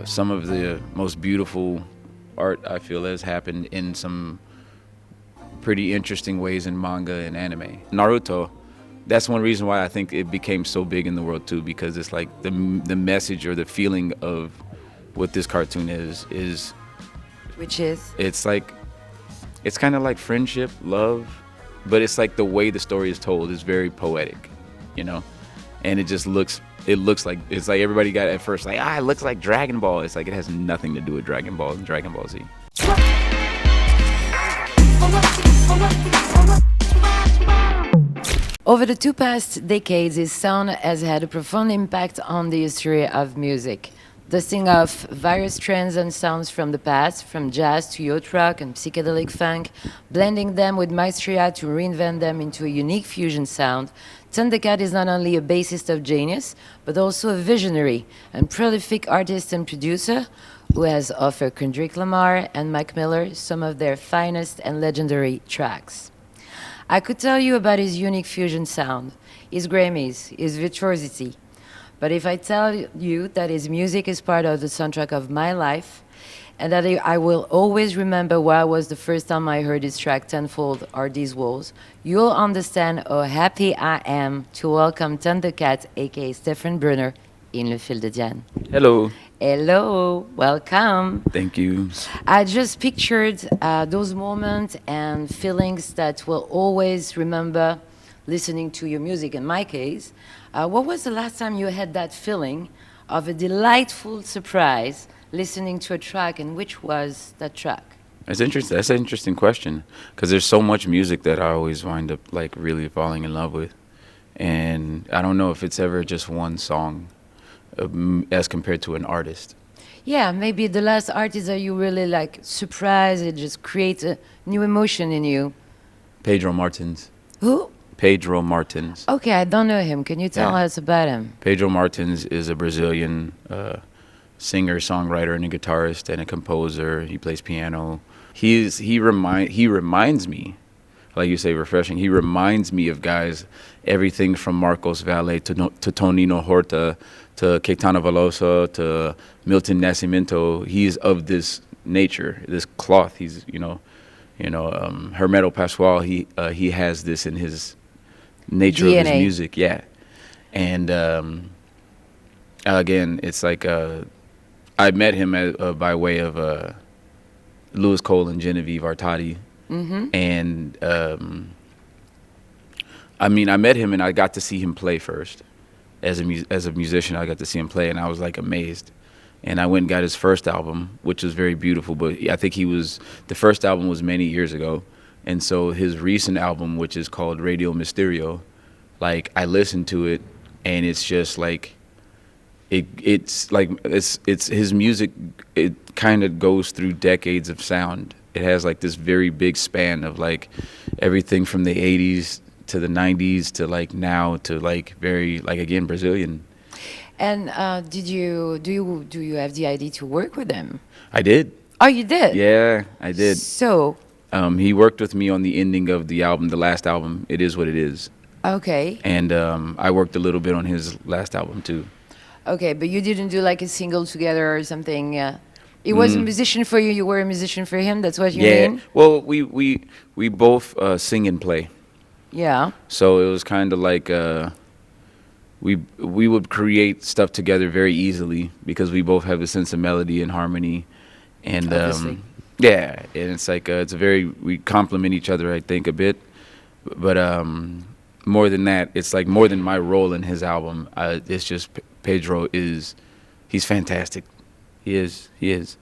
some of the most beautiful art I feel has happened in some pretty interesting ways in manga and anime. Naruto, that's one reason why I think it became so big in the world too, because it's like the message or the feeling of what this cartoon is Which is? it's like it's kind of like friendship, love, but it's like the way the story is told is very poetic, you know, and it looks like it's like everybody got at first like it looks like Dragon Ball. It's like it has nothing to do with Dragon Ball and Dragon Ball Z. Over the two past decades, his sound has had a profound impact on the history of music, dusting off various trends and sounds from the past, from jazz to yacht rock and psychedelic funk, blending them with maestria to reinvent them into a unique fusion sound. Thundercat is not only a bassist of genius, but also a visionary and prolific artist and producer who has offered Kendrick Lamar and Mac Miller some of their finest and legendary tracks. I could tell you about his unique fusion sound, his Grammys, his virtuosity. But if I tell you that his music is part of the soundtrack of my life, and that I will always remember where was the first time I heard his track Tenfold or These Walls, you'll understand how happy I am to welcome Thundercat, aka Stephen Brunner, in Le Fil de Diane. Hello. Hello, welcome. Thank you. I just pictured those moments and feelings that will always remember listening to your music. In my case, what was the last time you had that feeling of a delightful surprise listening to a track, and which was that track? That's interesting. That's an interesting question, because there's so much music that I always wind up like really falling in love with, and I don't know if it's ever just one song as compared to an artist. Yeah, maybe the last artist that you really like surprise, it just creates a new emotion in you. Pedro Martins. Who? Pedro Martins. Okay, I don't know him. Can you tell Yeah. us about him? Pedro Martins is a Brazilian singer, songwriter, and a guitarist and a composer. He plays piano. He reminds me, like you say, refreshing. He reminds me of guys, everything from Marcos Valle to Tonino Horta to Caetano Veloso to Milton Nascimento. He's of this nature, this cloth. He's Hermeto Pascual. He has this in his nature DNA. of his music, yeah. And again, it's like I met him by way of Louis Cole and Genevieve Artadi. Mm-hmm. And I mean, I met him and I got to see him play first. As a musician, I got to see him play, and I was like amazed. And I went and got his first album, which was very beautiful. But I think the first album was many years ago, and so his recent album, which is called Radio Mysterio, like I listened to it, and it's just like it's his music. It kind of goes through decades of sound. It has like this very big span of like everything from the 80s to the 90s to like now to like very like again Brazilian. And do you have the idea to work with him? I did. Oh, you did? Yeah, I did. So, He worked with me on the ending of the album, the last album, It Is What It Is. okay. And I worked a little bit on his last album too. Okay, but you didn't do like a single together or something? He was a musician for you, you were a musician for him, that's what you mean? Well, we both sing and play. Yeah. So it was kind of like we would create stuff together very easily because we both have a sense of melody and harmony, and Obviously. yeah, and it's like we complement each other, I think, a bit, but more than that, it's like more than my role in his album. It's just Pedro he's fantastic. He is,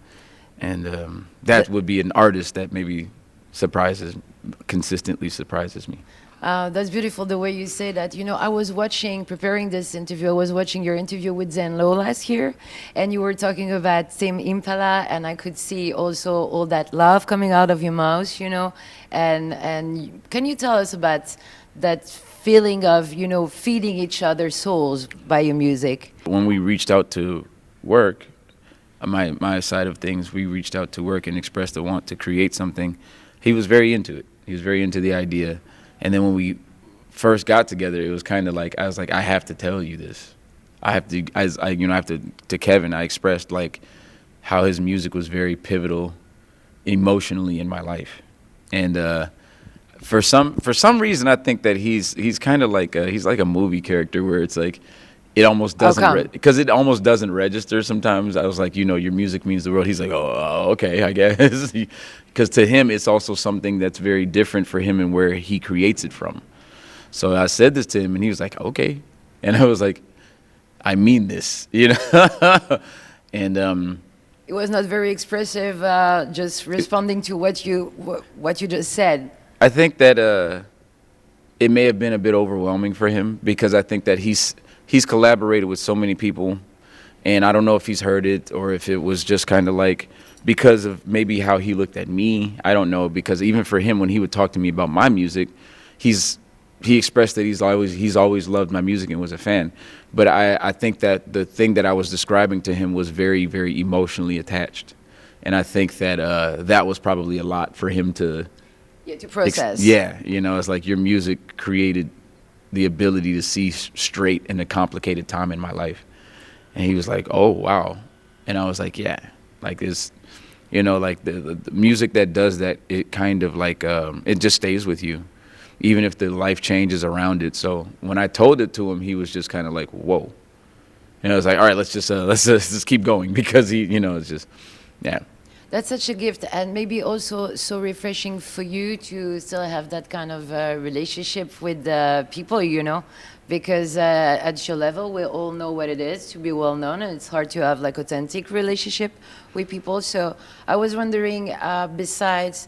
and that would be an artist that maybe consistently surprises me. That's beautiful the way you say that. You know, I was preparing this interview, I was watching your interview with Zen Lo last year, and you were talking about Tame Impala, and I could see also all that love coming out of your mouth, you know. And can you tell us about that feeling of, you know, feeding each other's souls by your music? When we reached out to work, my side of things, we reached out to work and expressed the want to create something. He was very into it. He was very into the idea. And then when we first got together, it was kind of like, I was like, I have to tell you this. I have to, as I, I have to Kevin, I expressed like how his music was very pivotal emotionally in my life, and for some reason, I think that he's kind of like he's like a movie character where it's like it almost How doesn't come? because it almost doesn't register sometimes. I was like, your music means the world. He's like, oh, okay, I guess, because to him it's also something that's very different for him and where he creates it from. So I said this to him, and he was like, okay, and I was like, I mean this, and It was not very expressive, just responding to what you just said. I think that it may have been a bit overwhelming for him because I think that he's collaborated with so many people, and I don't know if he's heard it or if it was just kind of like because of maybe how he looked at me. I don't know, because even for him when he would talk to me about my music, he's he expressed that he's always loved my music and was a fan. But I think that the thing that I was describing to him was very, very emotionally attached, and I think that that was probably a lot for him to Yeah, to process. yeah, it's like your music created the ability to see straight in a complicated time in my life. And he was like, "Oh, wow." And I was like, "Yeah." Like this, like the music that does that, it kind of like it just stays with you even if the life changes around it. So when I told it to him, he was just kind of like, "Whoa." And I was like, "All right, let's just keep going," because it's just yeah. That's such a gift, and maybe also so refreshing for you to still have that kind of relationship with people, because at your level, we all know what it is to be well known, and it's hard to have like authentic relationship with people. So I was wondering, besides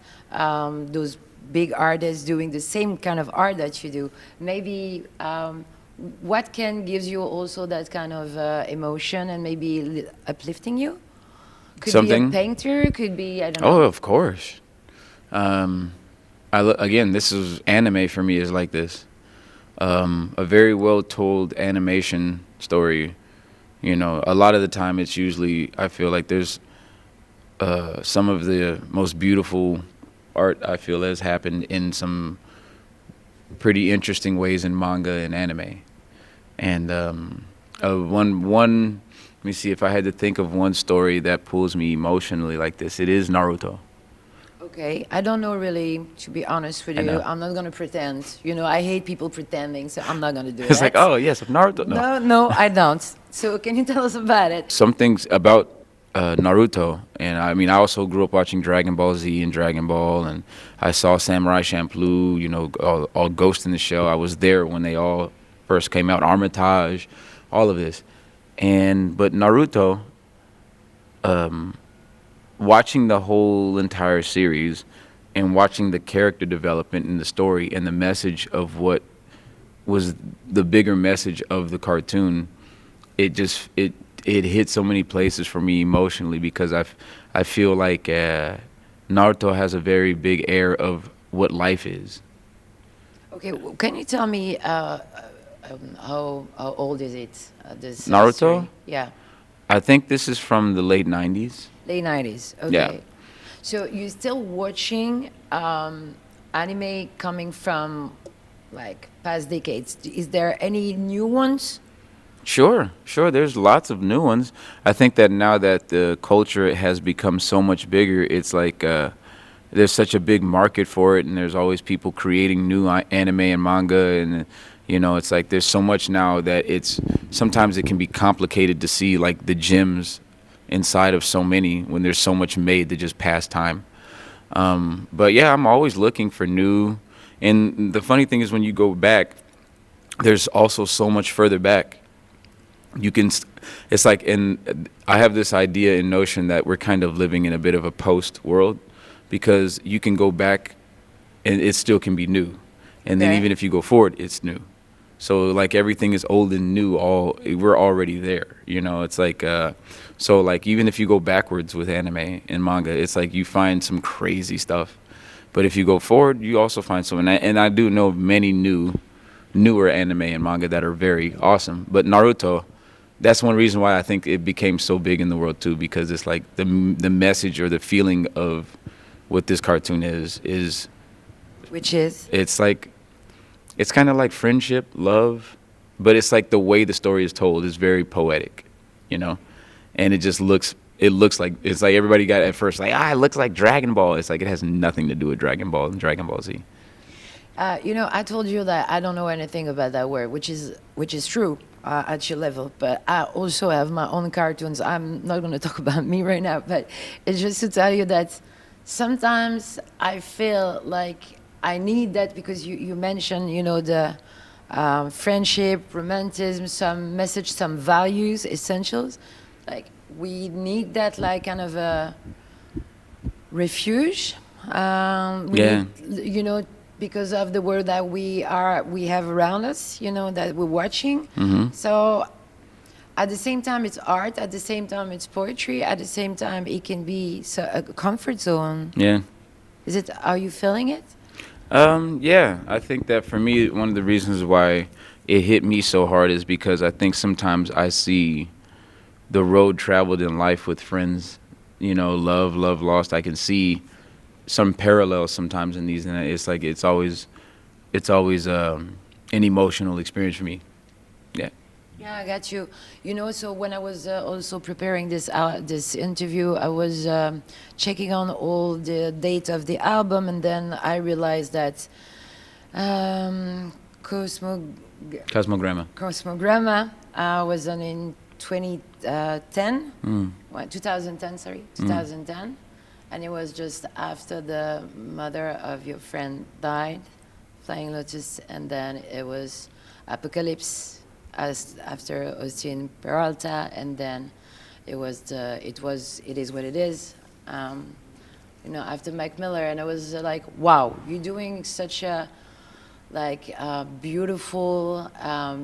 those big artists doing the same kind of art that you do, maybe what can gives you also that kind of emotion and maybe uplifting you? Could be a Something. painter, could be, I don't Oh, know. of course. Um, again, this is anime for me is like this. A very well told animation story. A lot of the time it's usually I feel like there's some of the most beautiful art I feel has happened in some pretty interesting ways in manga and anime. And one let me see if I had to think of one story that pulls me emotionally like this. It is Naruto. Okay, I don't know really, to be honest with I you. know. I'm not gonna pretend. I hate people pretending, so I'm not gonna do It's like, that. oh yes, of Naruto. No, No, no, I don't. So can you tell us about it? some things about Naruto, and I mean, I also grew up watching Dragon Ball Z and Dragon Ball, and I saw Samurai Champloo, all Ghost in the Shell. I was there when they all first came out, Armitage, all of this, but Naruto, watching the whole entire series, and watching the character development in the story and the message of what was the bigger message of the cartoon, it hit so many places for me emotionally because I feel like Naruto has a very big air of what life is. Okay, can you tell me how old is it? This Naruto, story? Yeah, I think this is from the late '90s. late 90s. Yeah. Okay, so you're still watching anime coming from like past decades. Is there any new ones? Sure, sure. There's lots of new ones. I think that now that the culture has become so much bigger, it's like there's such a big market for it, and there's always people creating new anime and manga, and it's like there's so much now that it's sometimes it can be complicated to see like the gems inside of so many when there's so much made to just pass time. But yeah, I'm always looking for new. And the funny thing is, when you go back, there's also so much further back. You can, it's like, and I have this idea and notion that we're kind of living in a bit of a post world because you can go back and it still can be new. And then Okay. even if you go forward, it's new. So like everything is old and new, we're already there. It's like, so like even if you go backwards with anime and manga, it's like you find some crazy stuff. But if you go forward, you also find some, and I do know many newer anime and manga that are very awesome. But Naruto, that's one reason why I think it became so big in the world too, because it's like the message or the feeling of what this cartoon is Which is? it's like it's kind of like friendship, love, but it's like the way the story is told is very poetic, you know, and it looks like it's like everybody got at first like it looks like Dragon Ball. It's like it has nothing to do with Dragon Ball and Dragon Ball Z. You know, I told you that I don't know anything about that word, which is true at your level. But I also have my own cartoons. I'm not going to talk about me right now, but it's just to tell you that sometimes I feel like I need that because you mentioned, you know, the friendship, romanticism, some message, some values, essentials. Like we need that, like kind of a refuge. We Yeah. need, you know, because of the world that we have around us, you know, that we're watching. So at the same time it's art, at the same time it's poetry, at the same time it can be a comfort zone. Yeah. Is it, are you feeling it? Yeah, I think that for me, one of the reasons why it hit me so hard is because I think sometimes I see the road traveled in life with friends, you know, love lost. I can see some parallels sometimes in these, and it's like it's always an emotional experience for me. Yeah. Yeah, I got you. You know, so when I was also preparing this interview, I was checking on all the date of the album, and then I realized that Cosmo Cosmogramma. Cosmogramma was on in 2010, well, 2010, sorry, 2010, and it was just after the mother of your friend died, Flying Lotus, and then it was Apocalypse as after Austin Peralta, and then it is what it is. You know, after Mac Miller, and I was like, wow, you're doing such a beautiful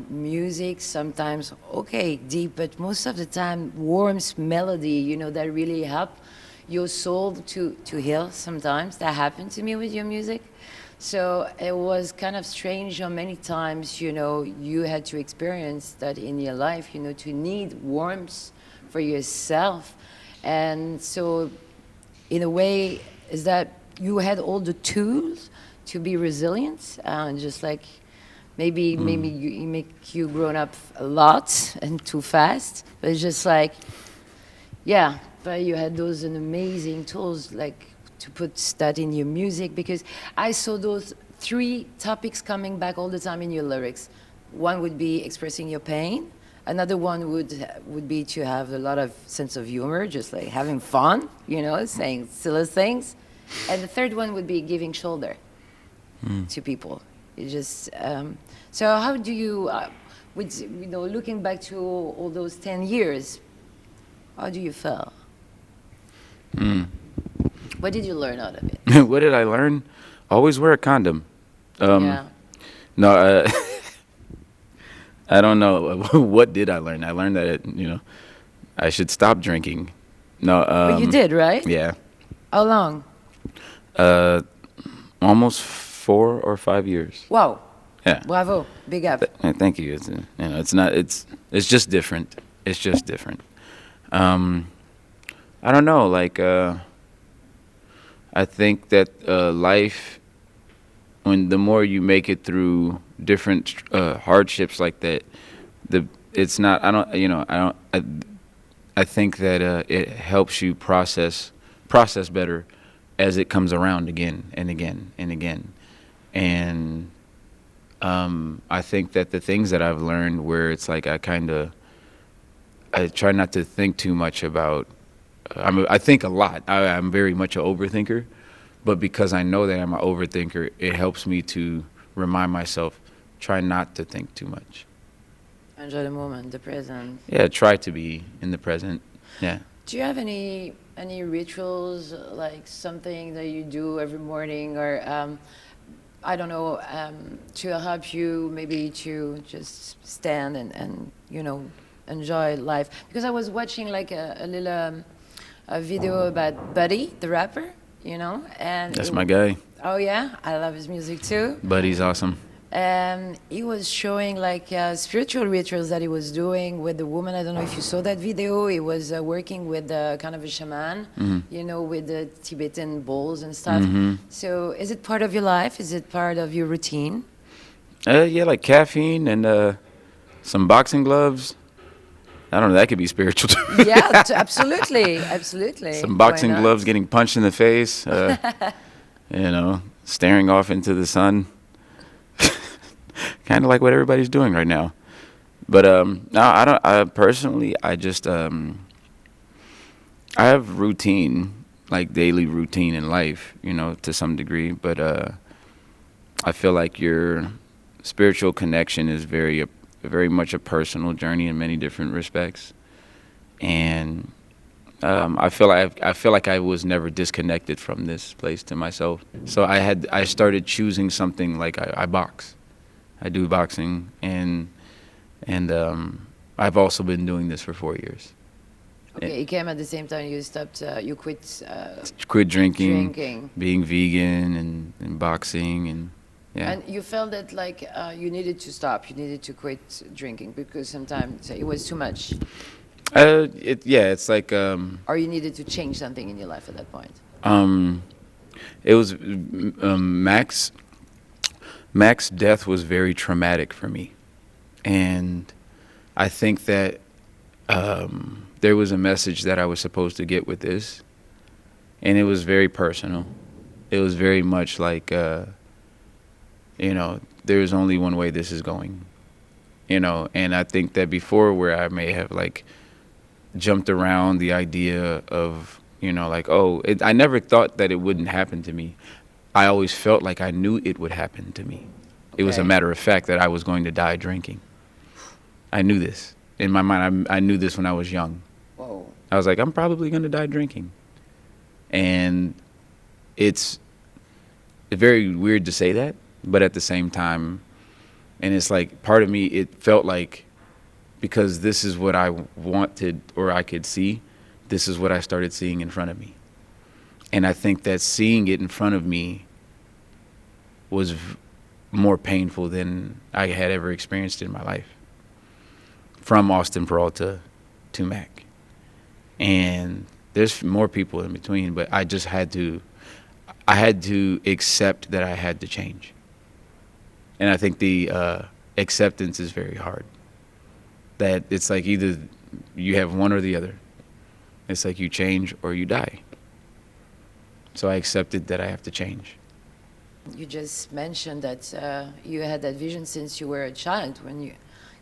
music. Sometimes okay, deep, but most of the time warmth, melody. You know, that really help your soul to heal. Sometimes that happened to me with your music. So it was kind of strange how many times, you know, you had to experience that in your life, you know, to need warmth for yourself. And so in a way, is that you had all the tools to be resilient, just like maybe you make you grown up a lot and too fast, but it's just like, yeah, but you had those amazing tools, like to put that in your music, because I saw those three topics coming back all the time in your lyrics. One would be expressing your pain. Another one would be to have a lot of sense of humor, just like having fun, you know, saying silly things. And the third one would be giving shoulder to people. It just so how do you, with you know, looking back to all those 10 years, how do you feel? What did you learn out of it? What did I learn? Always wear a condom. Yeah. No, I don't know. What did I learn? I learned that you know, I should stop drinking. No, But you did, right? Yeah. How long? Almost 4 or 5 years. Wow. Yeah. Bravo. Big up. Thank you. It's you know, it's not. It's just different. It's just different. I don't know. Like, I think that life, when the more you make it through different hardships like that, it's not. I don't. You know. I don't. I think that it helps you process better as it comes around again and again and again. And I think that the things that I've learned, where it's like I try not to think too much about. I think a lot. I'm very much an overthinker, but because I know that I'm an overthinker, it helps me to remind myself, try not to think too much. Enjoy the moment, the present. Yeah, try to be in the present. Yeah. Do you have any rituals, like something that you do every morning, or I don't know, to help you maybe to just stand and you know, enjoy life? Because I was watching like a little a video about Buddy, the rapper, you know, and That's my guy. Oh yeah, I love his music too. Buddy's awesome. And he was showing like spiritual rituals that he was doing with the woman. I don't know if you saw that video. He was working with kind of a shaman, you know, with the Tibetan bowls and stuff. So is it part of your life? Is it part of your routine? Yeah, like caffeine and Some boxing gloves. I don't know. That could be spiritual too. Yeah, absolutely, absolutely. Some Why boxing not? gloves, getting punched in the face. Staring off into the sun. Kind of like what everybody's doing right now. But no, I don't. I personally, I just I have routine, like daily routine in life, to some degree. But I feel like your spiritual connection is very much a personal journey in many different respects, and I feel like I was never disconnected from this place to myself. So I started choosing something like I box. I do boxing, and I've also been doing this for 4 years. Okay, it came at the same time you stopped, you quit Quit drinking, drinking. being vegan, and boxing, and yeah. And you felt that like you needed to stop, you needed to quit drinking because sometimes it was too much, It's like or you needed to change something in your life at that point. um, it was Mac's death was very traumatic for me, and I think that there was a message that I was supposed to get with this, and it was very personal. It was very much like, there's only one way this is going, and I think that before where I may have like jumped around the idea of, like, I never thought that it wouldn't happen to me. I always felt like I knew it would happen to me. It was a Okay. matter of fact that I was going to die drinking. I knew this. In my mind, I knew this when I was young. Whoa. I was like, I'm probably going to die drinking. And it's very weird to say that, but at the same time, and it's like part of me, it felt like because this is what I wanted or I could see, this is what I started seeing in front of me. And I think that seeing it in front of me was more painful than I had ever experienced in my life. From Austin Peralta to Mac. And there's more people in between, but I just had to accept that I had to change. And I think the acceptance is very hard. That it's like either you have one or the other. It's like you change or you die. So I accepted that I have to change. You just mentioned that you had that vision since you were a child.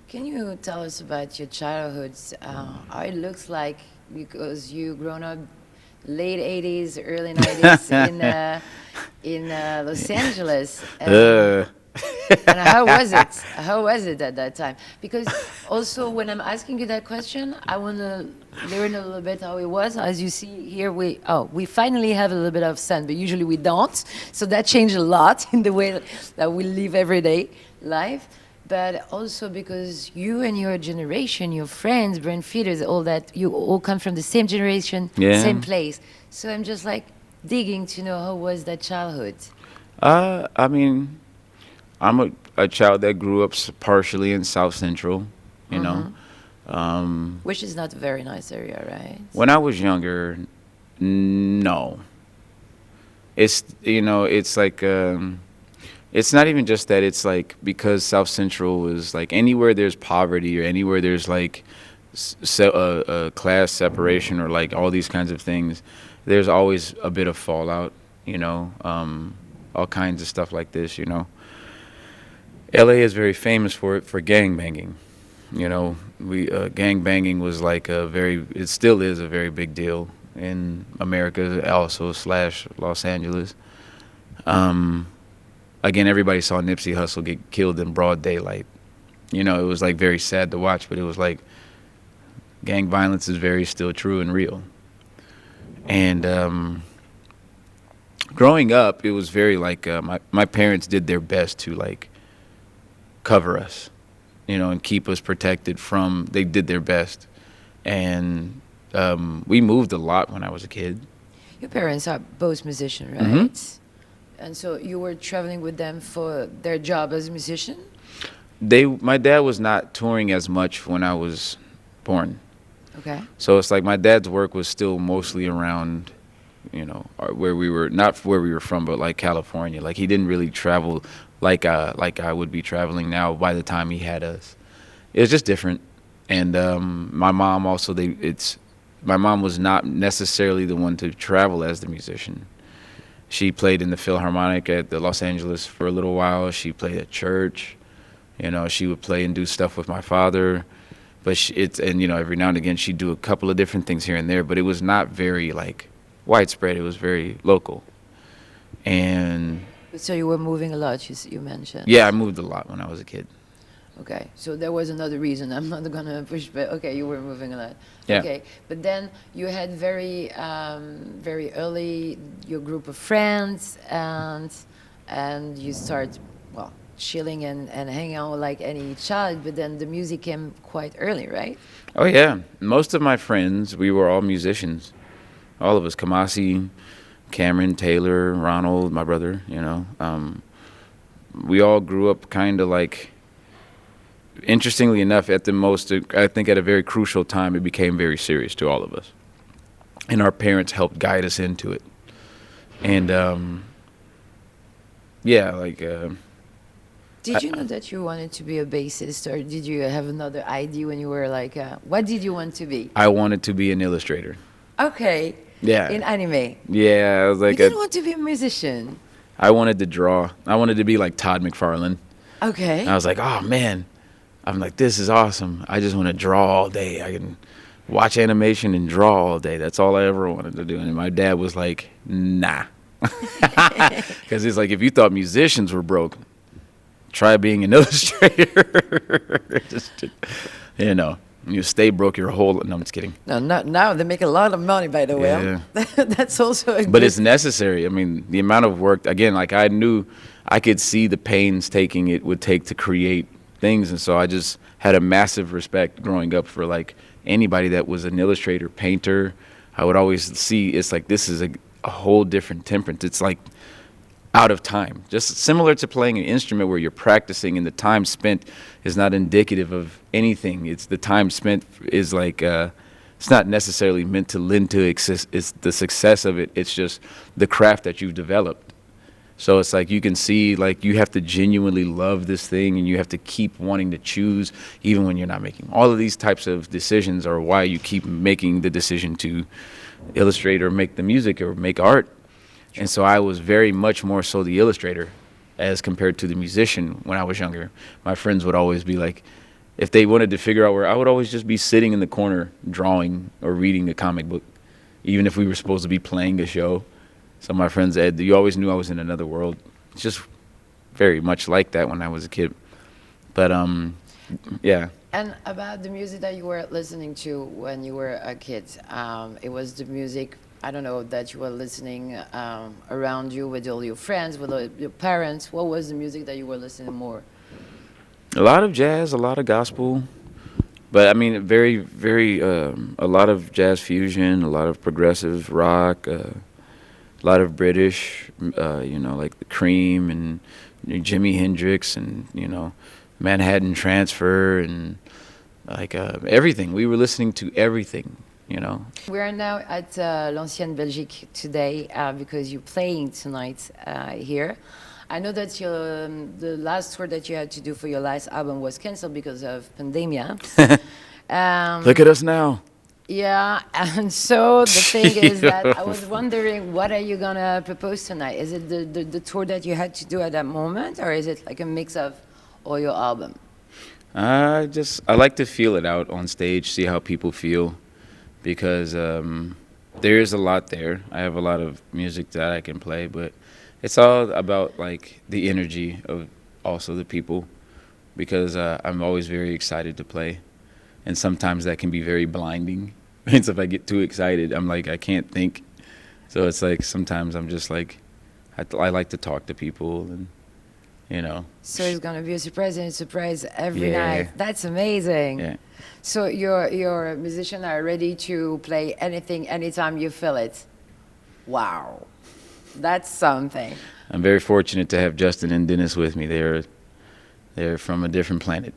Can you tell us about your childhood? How it looks like because you grown up late '80s, early '90s in Los Angeles. And how was it? How was it at that time? Because also when I'm asking you that question, I want to learn a little bit how it was. As you see here, we finally have a little bit of sun, but usually we don't. So that changed a lot in the way that we live everyday life. But also because you and your generation, your friends, brain feeders, all that, you all come from the same generation, Yeah. same place. So I'm just like digging to know how was that childhood. I mean, I'm a child that grew up partially in South Central, you know. Which is not a very nice area, right? When I was younger, no. It's like it's not even just that. It's like because South Central was like anywhere there's poverty or anywhere there's like class separation or like all these kinds of things, there's always a bit of fallout, all kinds of stuff like this, LA is very famous for gang banging. Gang banging was like it still is a very big deal in America, also / Los Angeles. Again, everybody saw Nipsey Hussle get killed in broad daylight. It was like very sad to watch, but it was like gang violence is very still true and real. And growing up, it was very like my parents did their best to like cover us, and keep us protected from. They did their best, and we moved a lot when I was a kid. Your parents are both musicians, right? And so you were traveling with them for their job as a musician? My dad was not touring as much when I was born. Okay. So it's like my dad's work was still mostly around, where we were, not where we were from, but like California. Like he didn't really travel like I would be traveling now by the time he had us. It was just different. And my mom also, my mom was not necessarily the one to travel as the musician. She played in the Philharmonic at the Los Angeles for a little while. She played at church. You know, she would play and do stuff with my father. But and you know, every now and again she'd do a couple of different things here and there, but it was not very like widespread. It was very local. And So you were moving a lot, you mentioned. yeah, I moved a lot when I was a kid. Okay, so there was another reason. I'm not gonna push, but okay, you were moving a lot. Yeah. Okay, but then you had very early your group of friends, and you start, well, chilling and hanging out like any child. But then the music came quite early, right? Oh yeah, most of my friends, we were all musicians. All of us, Kamasi, Cameron, Taylor, Ronald, my brother. You know, we all grew up kind of like. Interestingly enough, at the most, I think at a very crucial time, it became very serious to all of us. And our parents helped guide us into it. And, yeah, like... Did you know that you wanted to be a bassist, or did you have another idea when you were like, what did you want to be? I wanted to be an illustrator. Okay. Yeah. In anime. Yeah, I was like... You didn't want to be a musician. I wanted to draw. I wanted to be like Todd McFarlane. Okay. I was like, oh, man. I'm like, this is awesome. I just want to draw all day. I can watch animation and draw all day. That's all I ever wanted to do. And my dad was like, nah. Because he's like, if you thought musicians were broke, try being an illustrator. Just, you know, you stay broke your whole... No, I'm just kidding. No, now they make a lot of money, by the way. Yeah. That's also a But good... it's necessary. I mean, the amount of work, again, like I knew I could see the painstaking it would take to create things, and so I just had a massive respect growing up for like anybody that was an illustrator, painter. I would always see it's like this is a whole different temperament. It's like out of time, just similar to playing an instrument where you're practicing and the time spent is not indicative of anything. It's the time spent is like it's not necessarily meant to lend to it's the success of it. It's just the craft that you've developed. So it's like you can see, like, you have to genuinely love this thing and you have to keep wanting to choose even when you're not making. All of these types of decisions are why you keep making the decision to illustrate or make the music or make art. And so I was very much more so the illustrator as compared to the musician when I was younger. My friends would always be like, if they wanted to figure out where, I would always just be sitting in the corner drawing or reading a comic book, even if we were supposed to be playing a show. So my friends said, you always knew I was in another world. It's just very much like that when I was a kid. But, yeah. And about the music that you were listening to when you were a kid, it was the music, I don't know, that you were listening around you with all your friends, with all your parents. What was the music that you were listening more? A lot of jazz, a lot of gospel. But, I mean, a lot of jazz fusion, a lot of progressive rock, a lot of British, you know, like the Cream and Jimi Hendrix and, you know, Manhattan Transfer and like everything. We were listening to everything, you know. We are now at l'Ancienne Belgique today because you're playing tonight here. I know that the last tour that you had to do for your last album was canceled because of pandemia. Look at us now. Yeah, and so the thing is that I was wondering, what are you gonna propose tonight? Is it the tour that you had to do at that moment, or is it like a mix of all your album? I like to feel it out on stage, see how people feel, because there is a lot there. I have a lot of music that I can play, but it's all about like the energy of also the people, because I'm always very excited to play, and sometimes that can be very blinding. And so if I get too excited, I'm like, I can't think. So it's like sometimes I'm just like, I like to talk to people, and you know. So it's gonna be a surprise and a surprise every Yeah. night. That's amazing. Yeah. So your musicians are ready to play anything, anytime you feel it. Wow, that's something. I'm very fortunate to have Justin and Dennis with me. They're from a different planet.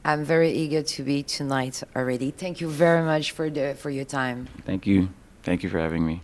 I'm very eager to be tonight already. Thank you very much for your time. Thank you. Thank you for having me.